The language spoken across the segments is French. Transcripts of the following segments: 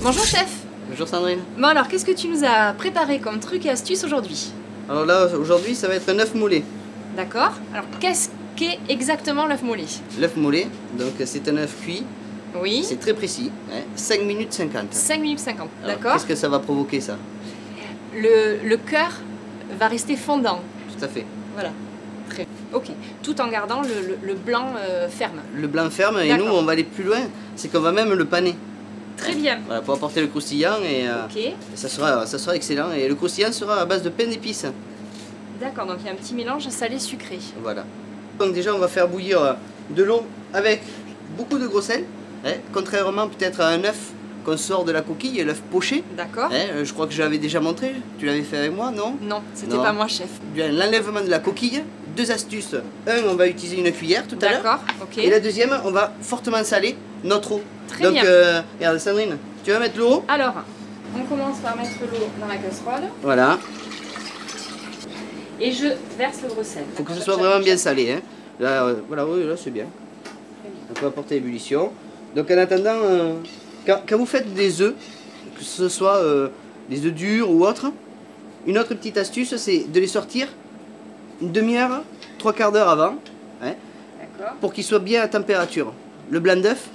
Bonjour chef. Bonjour Sandrine. Bon alors, qu'est-ce que tu nous as préparé comme truc et astuce aujourd'hui? Alors là, aujourd'hui, ça va être un œuf mollé. D'accord. Alors, qu'est-ce qu'est exactement l'œuf mollé? L'œuf mollé, donc c'est un œuf cuit. Oui. C'est très précis, hein, 5 minutes 50. 5 minutes 50, Alors, d'accord. qu'est-ce que ça va provoquer ça? Le cœur va rester fondant. Tout à fait. Voilà. Très ok. Tout en gardant le blanc ferme. Le blanc ferme, et nous, on va aller plus loin, c'est qu'on va même le paner. Très bien. Voilà, pour apporter le croustillant, et Ok. ça sera excellent. Et le croustillant sera à base de pain d'épices. D'accord, donc il y a un petit mélange salé-sucré. Voilà. Donc déjà, on va faire bouillir de l'eau avec beaucoup de gros sel, hein, contrairement peut-être à un œuf qu'on sort de la coquille, l'œuf poché. D'accord. Hein, je crois que je l'avais déjà montré, tu l'avais fait avec moi, non? Non, c'était Non. pas moi chef. Bien, l'enlèvement de la coquille, 2 astuces. Un, on va utiliser une cuillère tout à l'heure. D'accord, ok. Et la deuxième, on va fortement saler notre eau. Très Donc, bien. regarde Sandrine, tu vas mettre l'eau. Alors, on commence par mettre l'eau dans la casserole Voilà, et je verse le gros sel. il faut que ce soit vraiment bien salé. Hein. Là, voilà, oui, là c'est bien. Très bien. On peut apporter l'ébullition. Donc en attendant, quand vous faites des œufs, que ce soit des œufs durs ou autres, une autre petite astuce, c'est de les sortir une demi-heure, 3/4 d'heure avant, hein, D'accord. pour qu'ils soient bien à température. Le blanc d'œuf,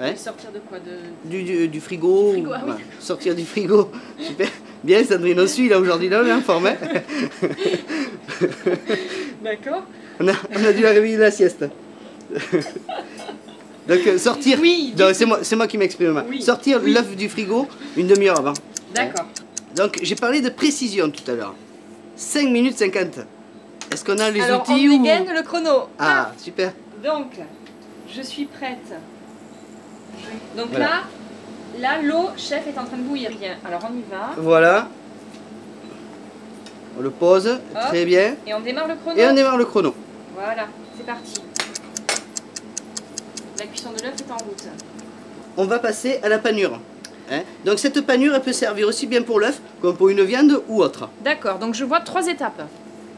hein, Sortir de quoi du frigo. Du frigo, ah oui. Voilà, sortir du frigo. Super. Bien Sandrine, on suit là aujourd'hui, là on est en forme. Hein. D'accord. On a dû la réveiller de la sieste. Donc sortir, Oui, c'est moi qui m'exprime. Oui, Sortir oui. l'œuf du frigo une demi-heure avant. D'accord. Donc j'ai parlé de précision tout à l'heure. 5 minutes 50. Est-ce qu'on a les Alors, outils on ou... dégaine le chrono. Ah, super. Donc, je suis prête. Donc Voilà. là, l'eau, chef, est en train de bouillir. Bien. Alors, on y va. Voilà. On le pose, très bien. Et on démarre le chrono. Et on démarre le chrono. Voilà, c'est parti. La cuisson de l'œuf est en route. On va passer à la panure. Hein. Donc cette panure, elle peut servir aussi bien pour l'œuf comme pour une viande ou autre. D'accord, donc je vois 3 étapes.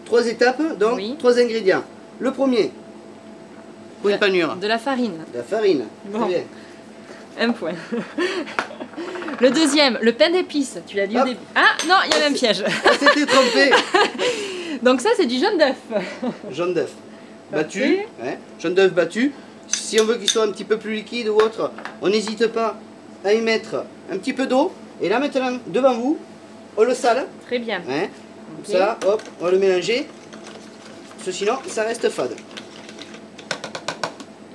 3 étapes, donc Oui. 3 ingrédients. Le premier, pour une panure, De la farine. de la farine. Bon. Très bien. Un point. Le deuxième, le pain d'épices. Tu l'as dit au Hop. début. Ah non, il y avait un piège. On s'était trompé. Donc ça, c'est du jaune d'œuf. Jaune d'œuf battu. Parfait. Hein. Jaune d'œuf battu. Si on veut qu'il soit un petit peu plus liquide ou autre, on n'hésite pas à y mettre un petit peu d'eau. Et là maintenant, devant vous, on le sale. Très bien. Hein. Ok. Comme ça, hop, on va le mélanger. Parce que sinon, ça reste fade.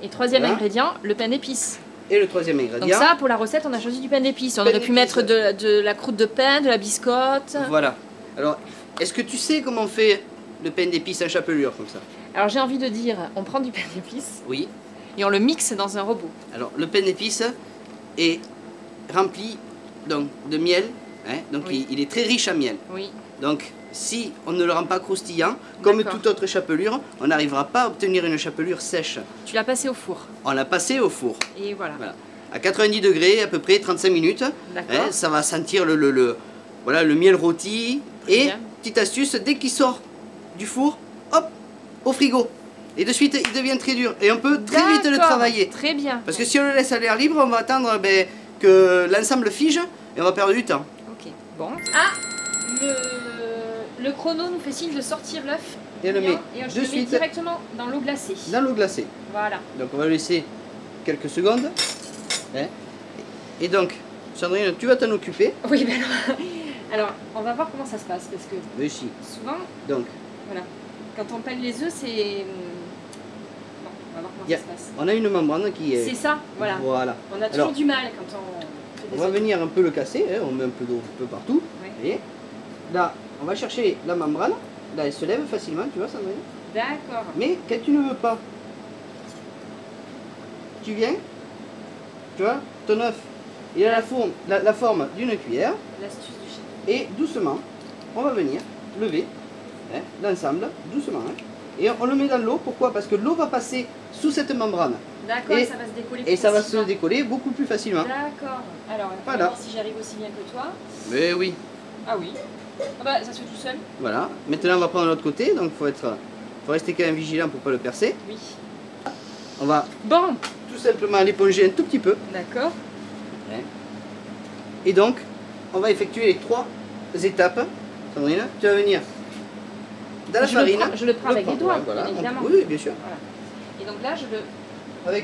Et troisième Voilà. ingrédient, le pain d'épices. Et le troisième Donc ingrédient. ça, pour la recette, on a choisi du pain d'épices. On Pain aurait pu d'épices. mettre de la croûte de pain, de la biscotte. Voilà. Alors, est-ce que tu sais comment on fait le pain d'épices en chapelure comme ça? Alors j'ai envie de dire, on prend du pain d'épices Oui. et on le mixe dans un robot. Alors, le pain d'épices est rempli donc, de miel. Hein, donc, Oui. il est très riche en miel. Oui. Donc, si on ne le rend pas croustillant, comme D'accord. toute autre chapelure, on n'arrivera pas à obtenir une chapelure sèche. Tu l'as passé au four. On l'a passé au four. Et voilà. Voilà. À 90 degrés, à peu près 35 minutes. D'accord. Hein, ça va sentir voilà, le miel rôti. Très Et, bien. petite astuce, dès qu'il sort du four, hop, au frigo. Et de suite, il devient très dur. Et on peut très vite le D'accord. travailler. Très bien. Parce que si on le laisse à l'air libre, on va attendre que l'ensemble fige et on va perdre du temps. Ok. Bon. Ah, le chrono nous fait signe de sortir l'œuf. Et on le met Et je de le mets suite directement dans l'eau glacée. dans l'eau glacée. Voilà. Donc on va le laisser quelques secondes. Hein. Et donc, Sandrine, tu vas t'en occuper. Oui, ben alors, on va voir comment ça se passe parce que Mais si. souvent, Donc, voilà, quand on pèle les œufs, c'est. Bon, on va voir comment y a- ça se passe. on a une membrane qui est... C'est ça, voilà. Voilà. On a toujours Alors, du mal quand on fait on des va œufs. venir un peu le casser. Hein. On met un peu d'eau un peu partout. Ouais. Vous voyez. Là, on va chercher la membrane. Là, elle se lève facilement, tu vois, Sandrine. D'accord. Mais quand tu ne veux pas, tu viens, tu vois, ton œuf, il a la forme d'une cuillère. L'astuce du chef. Et doucement, on va venir lever hein, l'ensemble, doucement. Hein, et on le met dans l'eau. Pourquoi? Parce que l'eau va passer sous cette membrane. D'accord, Et- et ça va se décoller. Et plus ça va se facilement. décoller beaucoup plus facilement. D'accord. Alors, on va Voilà. voir si j'arrive aussi bien que toi. Mais oui. Ah oui. Ah bah, ça se fait tout seul. Voilà. Maintenant, on va prendre l'autre côté. Donc, faut rester quand même vigilant pour pas le percer. Oui. On va Bon, tout simplement l'éponger un tout petit peu. d'accord. Hein. Et donc, on va effectuer les 3 étapes. Sandrine, tu vas venir dans la farine. Je le prends avec les doigts, voilà. bien évidemment. Oui, bien sûr. Voilà. Et donc là, je le...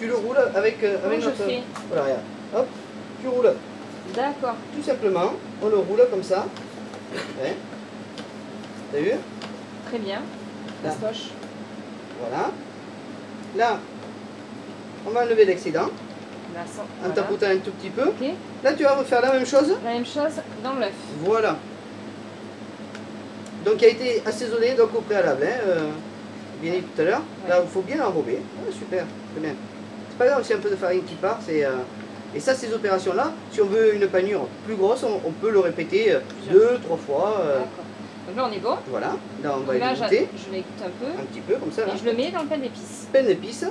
Tu le roules avec je notre... fais? Voilà, regarde. Hop, tu roules. D'accord. Tout simplement, on le roule comme ça. Ouais. T'as vu? Très bien. Là. Fastoche. Voilà. Là, on va enlever l'excédent Là, ça, en voilà. tapotant un tout petit peu. Ok. Là, tu vas refaire la même chose. La même chose dans l'œuf. Voilà. Donc, il a été assaisonné donc au préalable. Bien dit tout à l'heure. Ouais. Là, il faut bien l'enrober. Ah, super, très bien. C'est pas grave si un peu de farine qui part. Et ça, ces opérations-là, si on veut une panure plus grosse, on peut le répéter 2-3 fois. D'accord. Donc là, on est bon. Voilà. Là, on va Donc là, égoutter je l'égoutte un peu. un petit peu comme ça. Là. Et je le mets dans le pain d'épices. Pain d'épices.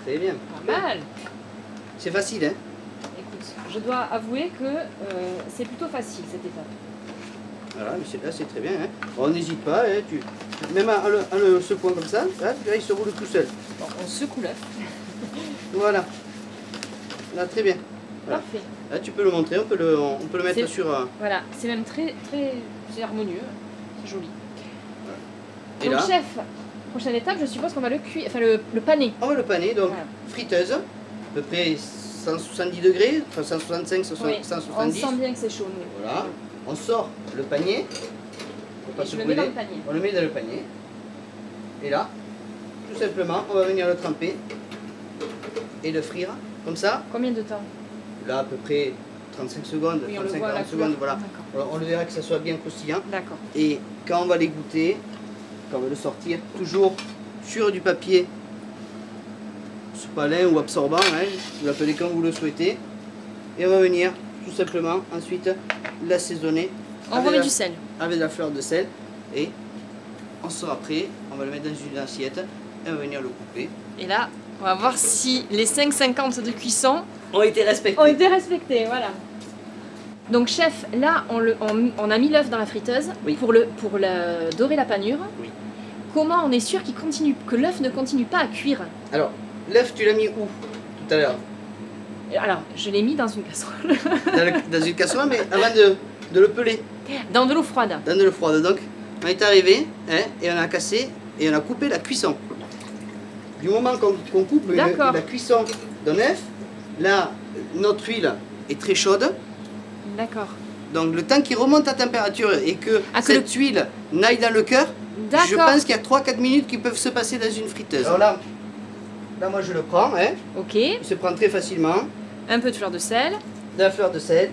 Très bien. Pas mal. C'est facile, hein? Écoute, je dois avouer que c'est plutôt facile cette étape. Voilà, mais là c'est très bien. Hein. On n'hésite pas, hein, même en le secouant comme ça, là, il se roule tout seul. Bon, on secoue l'œuf. Voilà. Là, très bien. Voilà. Parfait. Là, tu peux le montrer, on peut le mettre sur... Voilà, c'est même très c'est harmonieux, c'est joli. Et Donc là, chef, prochaine étape, je suppose qu'on va le cuire, enfin le paner. on va le paner, donc Voilà. friteuse, à peu près 170 degrés, enfin 165, Oui, 170. on sent bien que c'est chaud. Nous. Voilà. On sort le panier. Faut pas Et se je le mets dans brûler. le panier. On le met dans le panier. Et là, tout simplement, on va venir le tremper et le frire, comme ça. Combien de temps? Là, à peu près 35 secondes, Oui, on le voit à la 35-40 secondes, couleur. voilà. D'accord. Alors, on le verra que ça soit bien croustillant. D'accord. Et quand on va l'égoutter, quand on va le sortir, toujours sur du papier sous-palin ou absorbant, hein, vous l'appelez comme vous le souhaitez. Et on va venir tout simplement ensuite l'assaisonner On remet du sel. avec de la fleur de sel. Et on sera prêt, on va le mettre dans une assiette et on va venir le couper. Et là, on va voir si les 5,50 de cuisson Ont été respectés. ont été respectés, voilà. Donc chef, là on a mis l'œuf dans la friteuse Oui. pour dorer la panure. Oui. Comment on est sûr que l'œuf ne continue pas à cuire? Alors, l'œuf, tu l'as mis où tout à l'heure? Alors, je l'ai mis dans une casserole. Dans une casserole, mais avant de le peler. Dans de l'eau froide. Dans de l'eau froide. Donc, on est arrivé hein, et on a cassé et on a coupé la cuisson. Du moment qu'on coupe la cuisson d'un œuf, là, notre huile est très chaude. D'accord. Donc, le temps qu'il remonte à température et que cette huile n'aille dans le cœur, je pense qu'il y a 3-4 minutes qui peuvent se passer dans une friteuse. Alors là moi, je le prends. Hein. Ok. Il se prend très facilement. Un peu de fleur de sel. De la fleur de sel.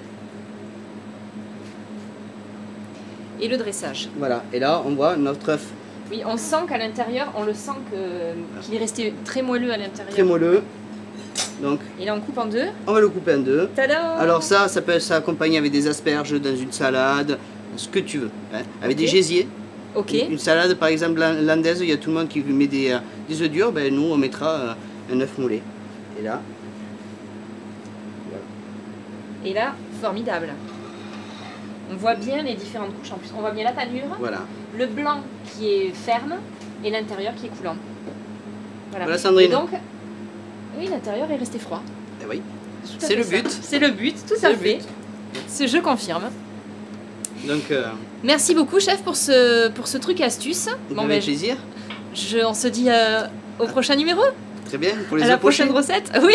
Et le dressage. Voilà. Et là, on voit notre œuf. Oui, on sent qu'à l'intérieur, on le sent qu'il est resté très moelleux à l'intérieur. Très moelleux. Donc, et là, on coupe en deux. On va le couper en deux. Tada! Alors ça peut s'accompagner avec des asperges dans une salade, ce que tu veux. Hein. Avec des gésiers. Ok. Une salade, par exemple, landaise, il y a tout le monde qui met des œufs durs. Ben, nous, on mettra un œuf moulé. Et là... Voilà. Et là, formidable. On voit bien les différentes couches en plus. On voit bien la panure, voilà. Le blanc qui est ferme et l'intérieur qui est coulant. Voilà Sandrine. Et donc, oui, l'intérieur est resté froid. Et oui, c'est le but. C'est le but, tout à fait. Je confirme. Donc, merci beaucoup, chef, pour ce truc et astuce. Bon, avec plaisir. On se dit au prochain numéro. Très bien, pour les à la prochaine recette. Oui.